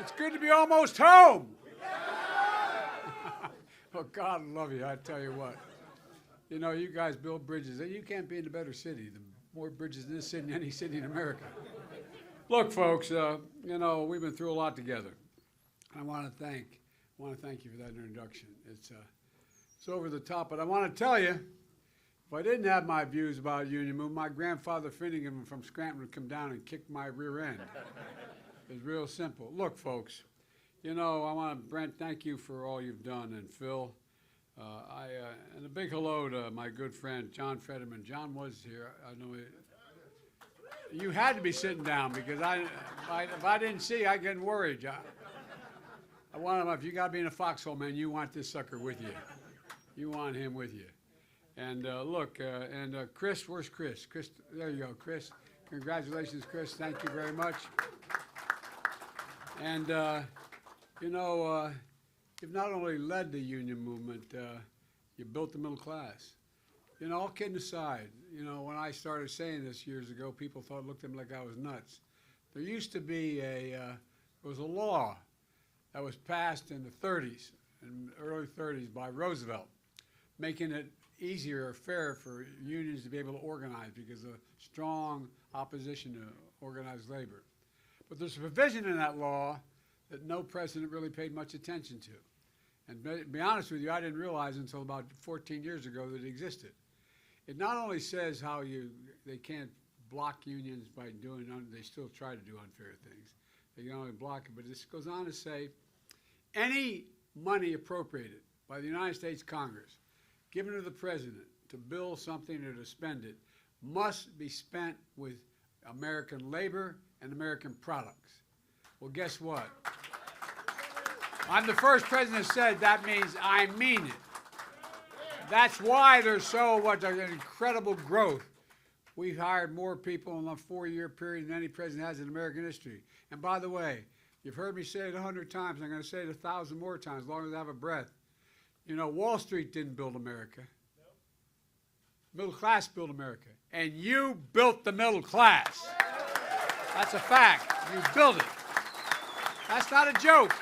It's good to be almost home. Oh, God love you, I tell you what. You know, you guys build bridges. You can't be in a better city. The more bridges in this city than any city in America. Look, folks, you know, we've been through a lot together. I want to thank you for that introduction. It's over the top, but I want to tell you, if I didn't have my views about union movement, my grandfather Finnegan from Scranton would come down and kick my rear end. It's real simple. Look, folks, you know, I want to, Brent, thank you for all you've done, and Phil, and a big hello to my good friend John Fetterman. John was here. I know you had to be sitting down because if I didn't see, I get worried, John. I want him. If you got to be in a foxhole, man, you want this sucker with you. You want him with you. And look, Chris, where's Chris? Chris, there you go, Chris. Congratulations, Chris. Thank you very much. And, you know, you've not only led the union movement, you built the middle class. You know, all kidding aside, you know, when I started saying this years ago, people looked at me like I was nuts. There used to be there was a law that was passed in the 30s, in the early 30s by Roosevelt, making it easier or fairer for unions to be able to organize because of strong opposition to organized labor. But there's a provision in that law that no president really paid much attention to. And to be honest with you, I didn't realize until about 14 years ago that it existed. It not only says how they can't block unions by doing, they still try to do unfair things. They can only block it, but this goes on to say any money appropriated by the United States Congress given to the president to build something or to spend it must be spent with American labor and American products. Well, guess what? I'm the first president that said that means I mean it. That's why there's so much an incredible growth. We've hired more people in a 4-year period than any president has in American history. And by the way, you've heard me say it 100 times. I'm going to say it 1,000 more times, as long as I have a breath. You know, Wall Street didn't build America. Middle class built America. And you built the middle class. That's a fact. You built it. That's not a joke.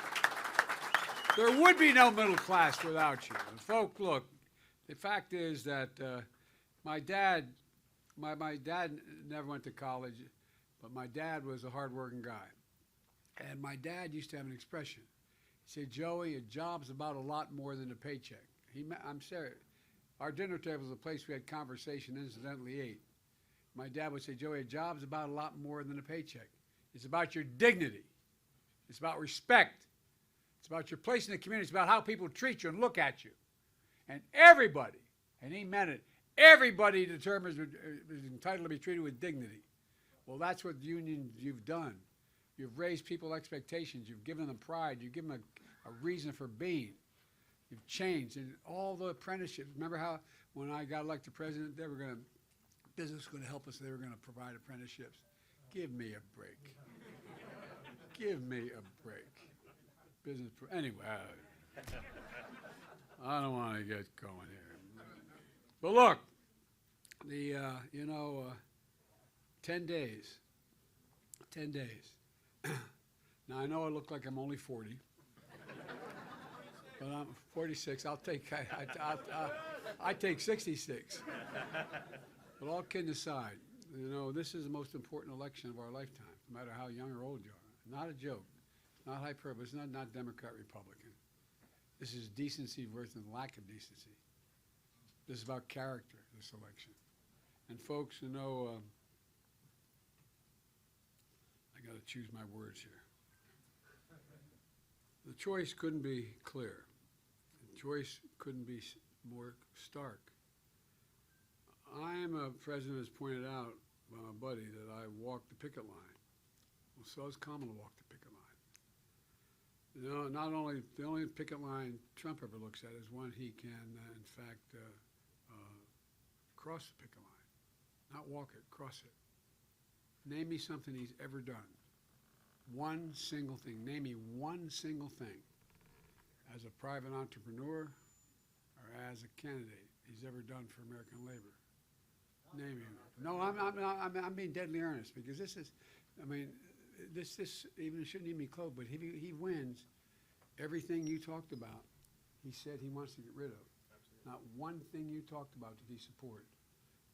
There would be no middle class without you. And folks, look, the fact is that my dad never went to college, but my dad was a hardworking guy. And my dad used to have an expression. He said, Joey, a job's about a lot more than a paycheck. I'm serious. Our dinner table was a place we had conversation, incidentally ate. My dad would say, Joey, a job's about a lot more than a paycheck. It's about your dignity. It's about respect. It's about your place in the community. It's about how people treat you and look at you. And everybody, and he meant it, everybody determines is entitled to be treated with dignity. Well, that's what unions you've done. You've raised people's expectations. You've given them pride. You've given them a reason for being. You've changed. And all the apprenticeships. Remember how when I got elected president, business was going to help us. They were going to provide apprenticeships. Give me a break. Give me a break. Anyway, I don't want to get going here. But look, 10 days. 10 days. Now, I know I look like I'm only 40, but I'm 46. I take 66. But all kidding aside, you know, this is the most important election of our lifetime, no matter how young or old you are. Not a joke. It's not hyperbole. It's not Democrat, Republican. This is decency versus lack of decency. This is about character, this election. And folks, you know, I got to choose my words here. The choice couldn't be clear. The choice couldn't be more stark. I am a president, as pointed out by my buddy, that I walked the picket line. Well, so is Kamala walked the picket line. You know, not only the only picket line Trump ever looks at is one he can, in fact, cross the picket line, not walk it, cross it. Name me something he's ever done. One single thing. Name me one single thing as a private entrepreneur or as a candidate he's ever done for American labor. Name him. No, I'm being deadly earnest because this is, I mean, this even shouldn't even be close, but he wins everything you talked about. He said he wants to get rid of. Absolutely. Not one thing you talked about did he support.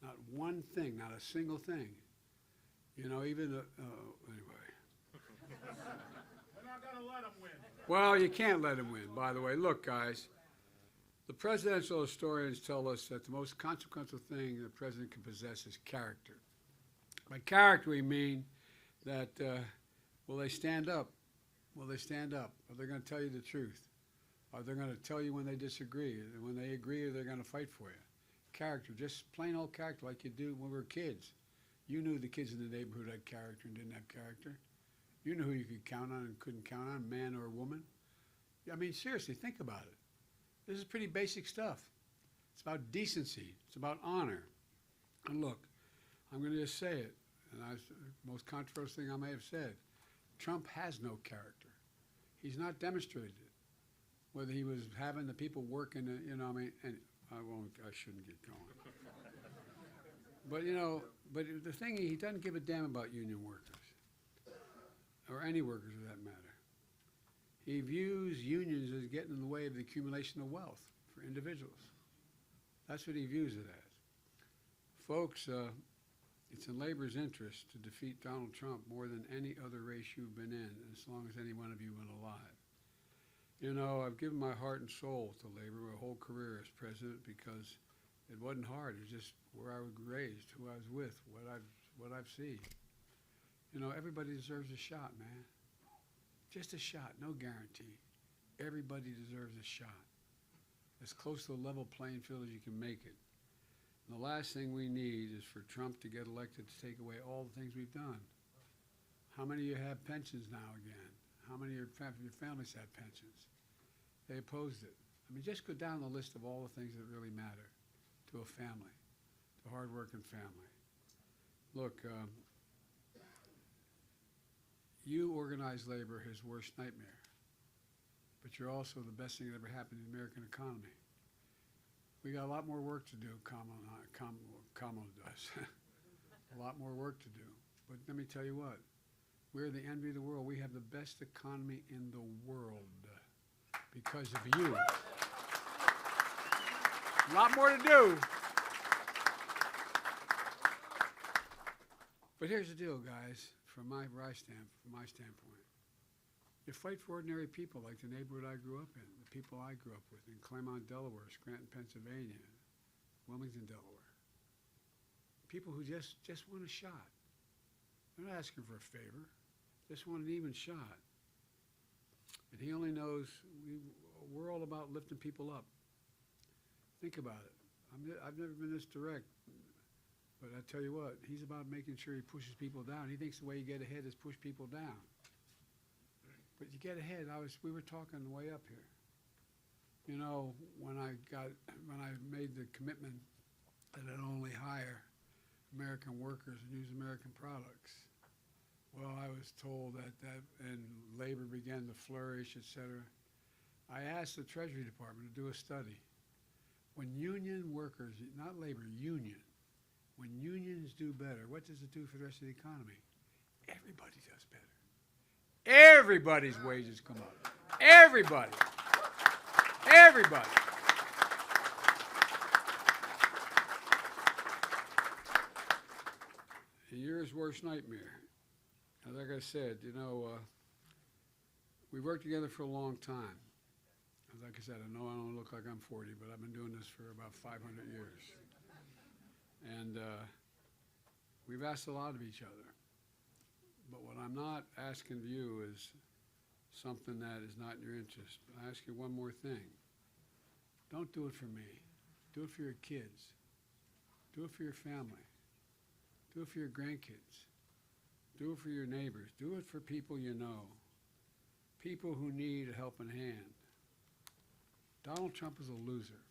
Not one thing, not a single thing. You know, even anyway. We're not going to let him win. Well, you can't let him win, by the way. Look, guys, the presidential historians tell us that the most consequential thing the president can possess is character. By character, we mean that will they stand up? Will they stand up? Are they going to tell you the truth? Are they going to tell you when they disagree? And when they agree, they're going to fight for you. Character, just plain old character like you do when we were kids. You knew the kids in the neighborhood had character and didn't have character. You knew who you could count on and couldn't count on, man or woman. I mean, seriously, think about it. This is pretty basic stuff. It's about decency. It's about honor. And look, I'm going to just say it, and the most controversial thing I may have said. Trump has no character. He's not demonstrated it. Whether he was having the people working, you know, I mean, and I shouldn't get going. But, you know, but the thing, he doesn't give a damn about union workers, or any workers for that matter. He views unions as getting in the way of the accumulation of wealth for individuals. That's what he views it as. Folks, it's in labor's interest to defeat Donald Trump more than any other race you've been in, as long as any one of you been alive. You know, I've given my heart and soul to labor my whole career as president because it wasn't hard. It was just where I was raised, who I was with, what I've seen. You know, everybody deserves a shot, man. Just a shot, no guarantee. Everybody deserves a shot. As close to a level playing field as you can make it. And the last thing we need is for Trump to get elected to take away all the things we've done. How many of you have pensions now again? How many of your families have pensions? They opposed it. I mean, just go down the list of all the things that really matter to a family, to a hard-working family. Look, you organized labor, his worst nightmare, but you're also the best thing that ever happened to the American economy. We got a lot more work to do, Kamala does. A lot more work to do. But let me tell you what, we're the envy of the world. We have the best economy in the world because of you. A lot more to do. But here's the deal, guys, from my standpoint. You fight for ordinary people like the neighborhood I grew up in, the people I grew up with in Claremont, Delaware, Scranton, Pennsylvania, Wilmington, Delaware. People who just want a shot. They're not asking for a favor, just want an even shot. And he only knows we're all about lifting people up. Think about it. I've never been this direct, but I tell you what, he's about making sure he pushes people down. He thinks the way you get ahead is push people down. But you get ahead. We were talking the way up here. You know, when I made the commitment that I'd only hire American workers and use American products. Well, I was told and labor began to flourish, et cetera. I asked the Treasury Department to do a study. When union workers, not labor, union, when unions do better, what does it do for the rest of the economy? Everybody does better. Everybody's wages come up. Everybody. Everybody. And yours worst nightmare. And like I said, you know, we worked together for a long time. Like I said, I know I don't look like I'm 40, but I've been doing this for about 500 years. And we've asked a lot of each other. But what I'm not asking of you is something that is not in your interest. I ask you one more thing. Don't do it for me. Do it for your kids. Do it for your family. Do it for your grandkids. Do it for your neighbors. Do it for people you know. People who need a helping hand. Donald Trump is a loser.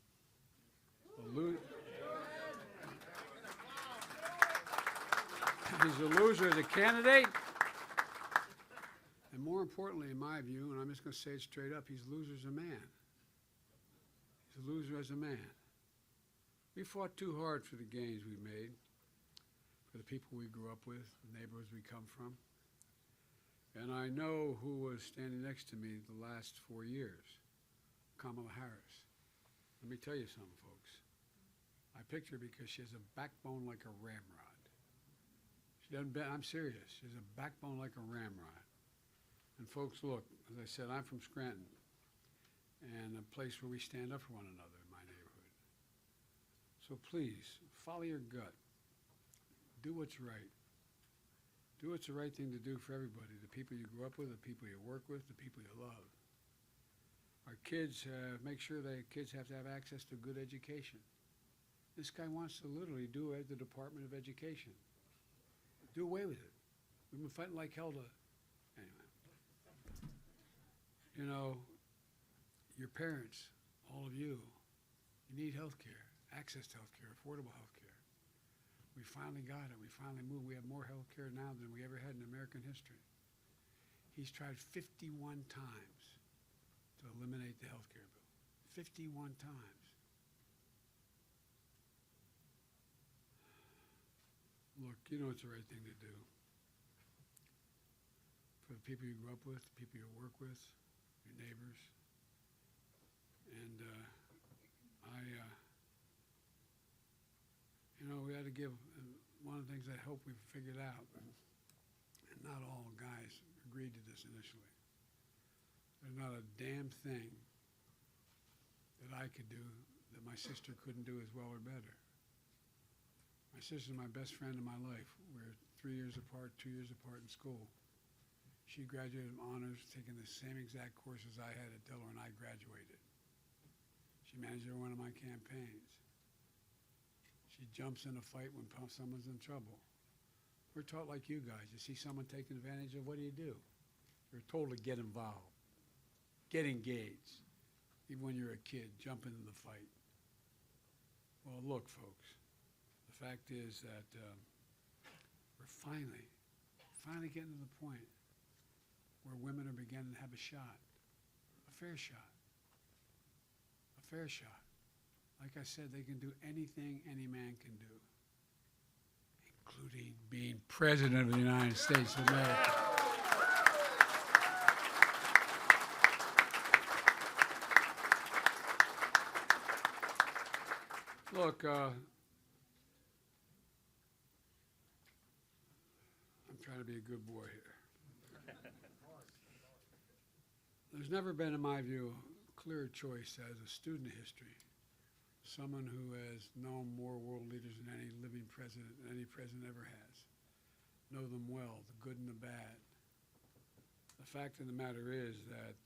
He's a loser as a candidate. And more importantly, in my view, and I'm just going to say it straight up, he's a loser as a man. He's a loser as a man. We fought too hard for the gains we made, for the people we grew up with, the neighborhoods we come from. And I know who was standing next to me the last 4 years, Kamala Harris. Let me tell you something, folks. I picked her because she has a backbone like a ramrod. She doesn't bend, I'm serious. She has a backbone like a ramrod. And folks, look, as I said, I'm from Scranton, and a place where we stand up for one another in my neighborhood. So please, follow your gut. Do what's right. Do what's the right thing to do for everybody, the people you grew up with, the people you work with, the people you love. Our kids, make sure that kids have to have access to good education. This guy wants to literally do away with the Department of Education. Do away with it. We've been fighting like hell to, anyway. You know, your parents, all of you, you need health care, access to health care, affordable health care. We finally got it. We finally moved. We have more health care now than we ever had in American history. He's tried 51 times to eliminate the health care bill. 51 times. Look, you know it's the right thing to do. For the people you grew up with, the people you work with, your neighbors. And you know, we had to give, one of the things I hope we've figured out, and not all guys agreed to this initially, there's not a damn thing that I could do that my sister couldn't do as well or better. My sister's my best friend in my life. We're 3 years apart, 2 years apart in school. She graduated with honors, taking the same exact courses I had until her and I graduated. She managed every one of my campaigns. She jumps in a fight when someone's in trouble. We're taught like you guys. You see someone taking advantage of, what do? You're told to get involved, get engaged. Even when you're a kid, jump into the fight. Well, look, folks, the fact is that we're finally getting to the point where women are beginning to have a shot, a fair shot, a fair shot. Like I said, they can do anything any man can do, including being President of the United States of America. Look, I'm trying to be a good boy here. There's never been, in my view, a clearer choice as a student of history, someone who has known more world leaders than any living president, any president ever has. Know them well, the good and the bad. The fact of the matter is that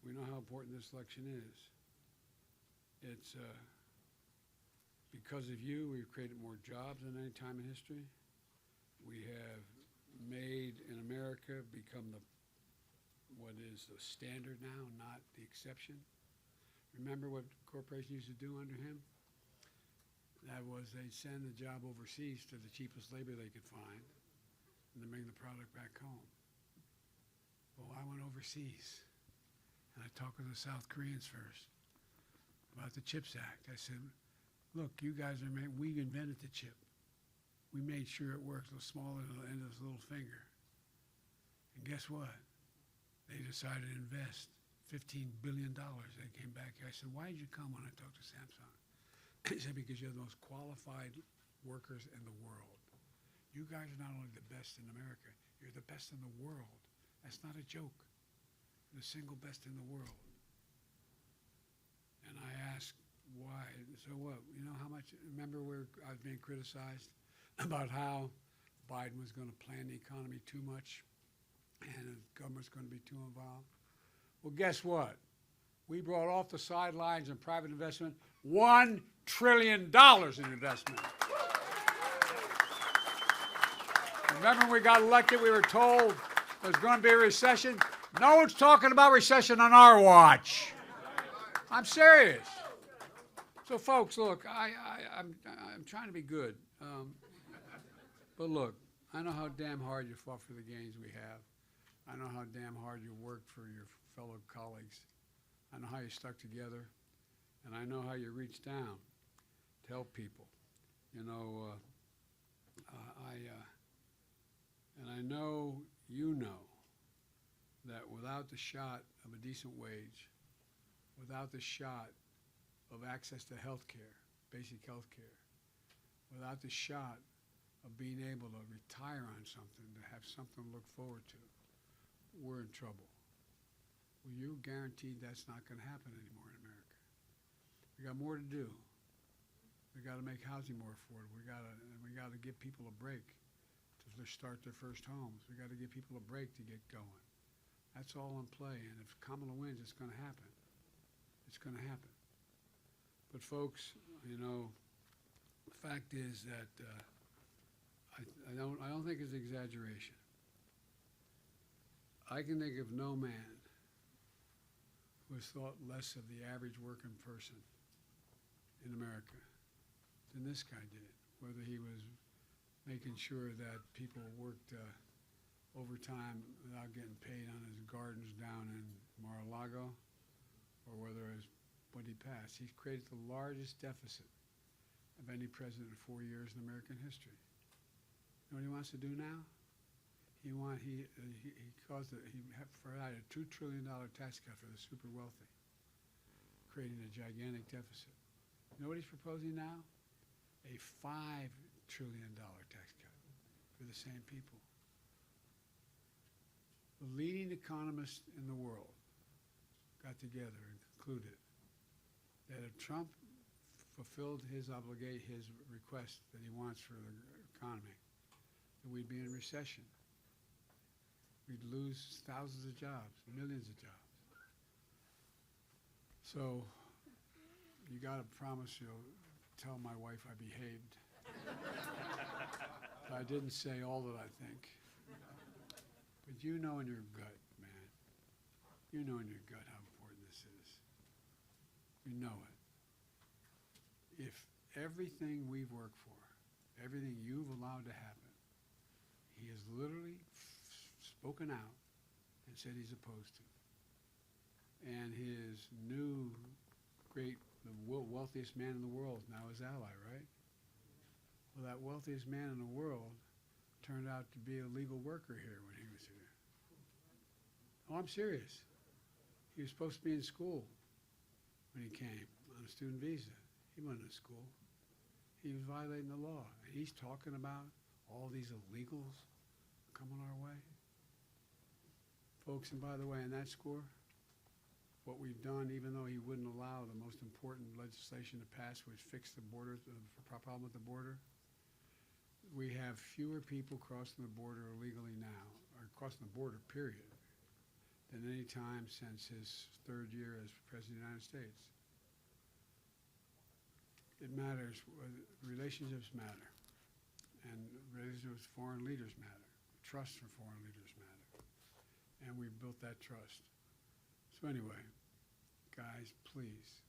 we know how important this election is. It's because of you, we've created more jobs than any time in history. We have made in America become what is the standard now, not the exception. Remember what corporations used to do under him? That was they'd send the job overseas to the cheapest labor they could find and then bring the product back home. Well, I went overseas and I talked with the South Koreans first about the CHIPS Act. I said, look, you guys we invented the chip. We made sure it works a little smaller than the end of his little finger. And guess what? They decided to invest $15 billion. They came back here. I said, why did you come when I talked to Samsung? He said, because you're the most qualified workers in the world. You guys are not only the best in America, you're the best in the world. That's not a joke. You're the single best in the world. And I asked, why? So what? You know how much, remember where I was being criticized about how Biden was going to plan the economy too much and the government's going to be too involved? Well, guess what? We brought off the sidelines in private investment $1 trillion in investment. Remember when we got elected, we were told there's going to be a recession? No one's talking about recession on our watch. I'm serious. So, folks, look, I'm trying to be good. But look, I know how damn hard you fought for the gains we have. I know how damn hard you worked for your fellow colleagues. I know how you stuck together. And I know how you reached down to help people. You know, And I know you know that without the shot of a decent wage, without the shot of access to health care, basic health care, without the shot of being able to retire on something, to have something to look forward to, we're in trouble. Well, you're guaranteed that's not going to happen anymore in America. We got more to do. We got to make housing more affordable. We got to give people a break to start their first homes. We got to give people a break to get going. That's all in play. And if Kamala wins, it's going to happen. It's going to happen. But folks, you know, the fact is that I don't think it's exaggeration. I can think of no man who has thought less of the average working person in America than this guy did, whether he was making sure that people worked overtime without getting paid on his gardens down in Mar-a-Lago, or whether it was what he passed. He's created the largest deficit of any president in 4 years in American history. You know what he wants to do now? He provided a $2 trillion tax cut for the super wealthy, creating a gigantic deficit. You know what he's proposing now? A $5 trillion tax cut for the same people. The leading economists in the world got together and concluded that if Trump fulfilled his request that he wants for the economy, that we'd be in recession. We'd lose thousands of jobs, millions of jobs. So you got to promise you'll tell my wife I behaved. I didn't say all that I think. But you know in your gut, man, you know in your gut how important this is. You know it. If everything we've worked for, everything you've allowed to happen, he has literally spoken out and said he's opposed to. And his new great, the wealthiest man in the world, now his ally, right? Well, that wealthiest man in the world turned out to be a legal worker here when he was here. Oh, I'm serious. He was supposed to be in school when he came on a student visa. He wasn't in school. He was violating the law. And he's talking about all these illegals coming our way. Folks, and by the way, on that score, what we've done, even though he wouldn't allow the most important legislation to pass, which fixed the border, the problem with the border, we have fewer people crossing the border illegally now, or crossing the border, period, than any time since his third year as President of the United States. It matters. Relationships matter. And relationships with foreign leaders matter. Trust from foreign leaders matter. And we've built that trust. So anyway, guys, please,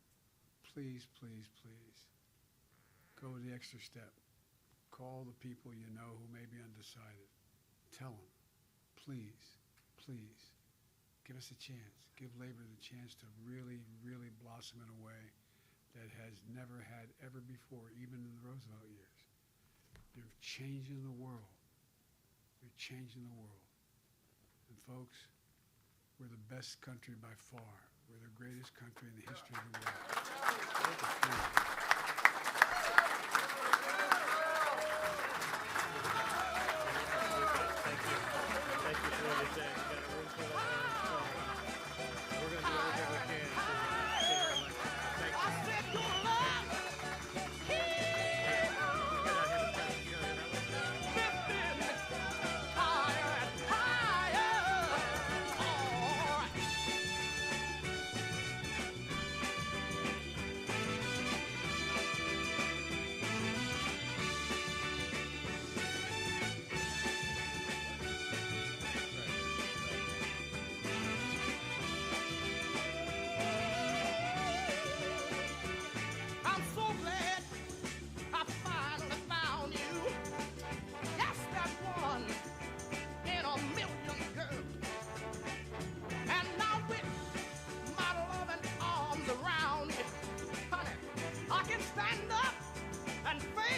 please, please, please, go the extra step. Call the people you know who may be undecided. Tell them, please, please, give us a chance. Give labor the chance to really, really blossom in a way that has never had ever before, even in the Roosevelt years. You're changing the world. You're changing the world. And folks, we're the best country by far. We're the greatest country in the history of the world. Thank you for everything. We've got a room full of we're going to do everything we can to get her elected. Thank you. I'm so glad I finally found you. Yes, that one in a million, girl. And now with my loving arms around you, honey, I can stand up and face